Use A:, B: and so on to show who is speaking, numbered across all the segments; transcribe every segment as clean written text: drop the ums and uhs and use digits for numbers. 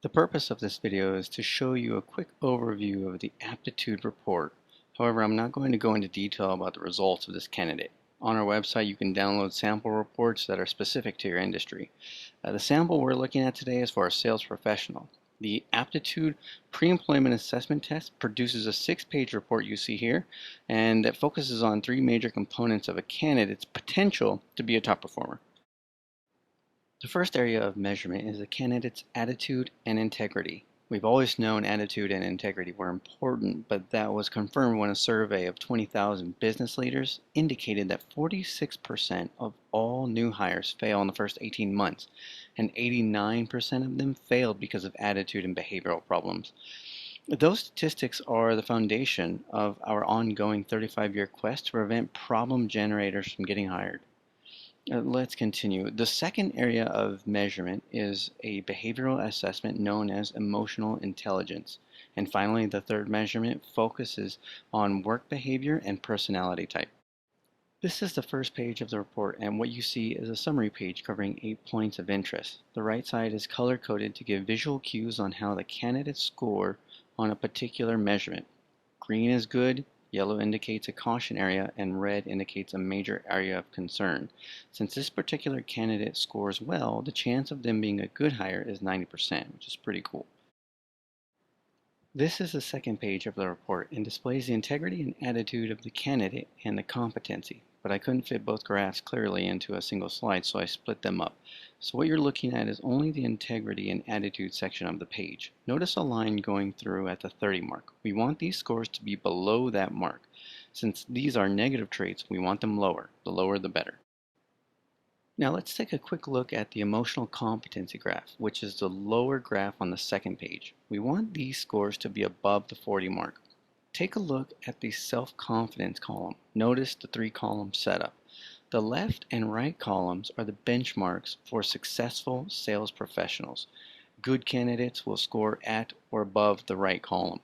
A: The purpose of this video is to show you a quick overview of the Aptitude report. However, I'm not going to go into detail about the results of this candidate. On our website, you can download sample reports that are specific to your industry. The sample we're looking at today is for a sales professional. The Aptitude Pre-Employment Assessment Test produces a 6-page report you see here, and that focuses on 3 major components of a candidate's potential to be a top performer. The first area of measurement is a candidate's attitude and integrity. We've always known attitude and integrity were important, but that was confirmed when a survey of 20,000 business leaders indicated that 46% of all new hires fail in the first 18 months, and 89% of them failed because of attitude and behavioral problems. Those statistics are the foundation of our ongoing 35-year quest to prevent problem generators from getting hired. Let's continue. The second area of measurement is a behavioral assessment known as emotional intelligence. And finally, the third measurement focuses on work behavior and personality type. This is the first page of the report, and what you see is a summary page covering 8 points of interest. The right side is color-coded to give visual cues on how the candidates score on a particular measurement. Green is good, yellow indicates a caution area, and red indicates a major area of concern. Since this particular candidate scores well, the chance of them being a good hire is 90%, which is pretty cool. This is the second page of the report and displays the integrity and attitude of the candidate and the competency, but I couldn't fit both graphs clearly into a single slide, so I split them up. So what you're looking at is only the integrity and attitude section of the page. Notice a line going through at the 30 mark. We want these scores to be below that mark. Since these are negative traits, we want them lower. The lower the better. Now let's take a quick look at the emotional competency graph, which is the lower graph on the second page. We want these scores to be above the 40 mark. Take a look at the self-confidence column. Notice the 3-column setup. The left and right columns are the benchmarks for successful sales professionals. Good candidates will score at or above the right column.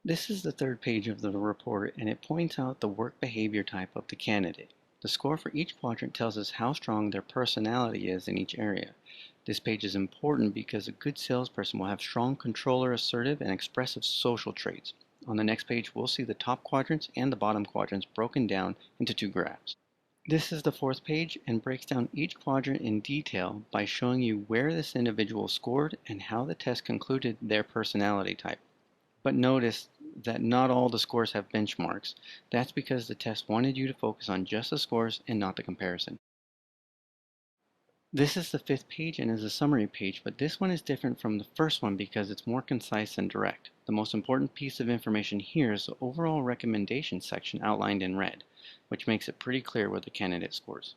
A: This is the third page of the report, and it points out the work behavior type of the candidate. The score for each quadrant tells us how strong their personality is in each area. This page is important because a good salesperson will have strong controller, assertive, and expressive social traits. On the next page, we'll see the top quadrants and the bottom quadrants broken down into 2 graphs. This is the fourth page and breaks down each quadrant in detail by showing you where this individual scored and how the test concluded their personality type. But notice that not all the scores have benchmarks. That's because the test wanted you to focus on just the scores and not the comparison. This is the 5th page and is a summary page, but this one is different from the first one because it's more concise and direct. The most important piece of information here is the overall recommendation section outlined in red, which makes it pretty clear what the candidate scores.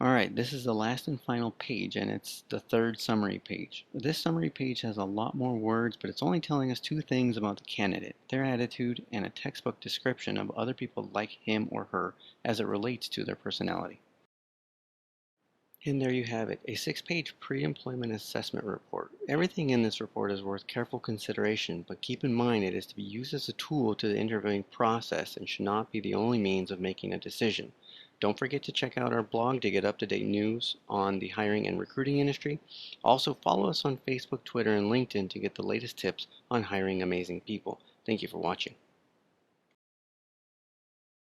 A: Alright, this is the last and final page, and it's the third summary page. This summary page has a lot more words, but it's only telling us 2 things about the candidate, their attitude, and a textbook description of other people like him or her as it relates to their personality. And there you have it, a 6-page pre-employment assessment report. Everything in this report is worth careful consideration, but keep in mind it is to be used as a tool to the interviewing process and should not be the only means of making a decision. Don't forget to check out our blog to get up-to-date news on the hiring and recruiting industry. Also follow us on Facebook, Twitter, and LinkedIn to get the latest tips on hiring amazing people. Thank you for watching.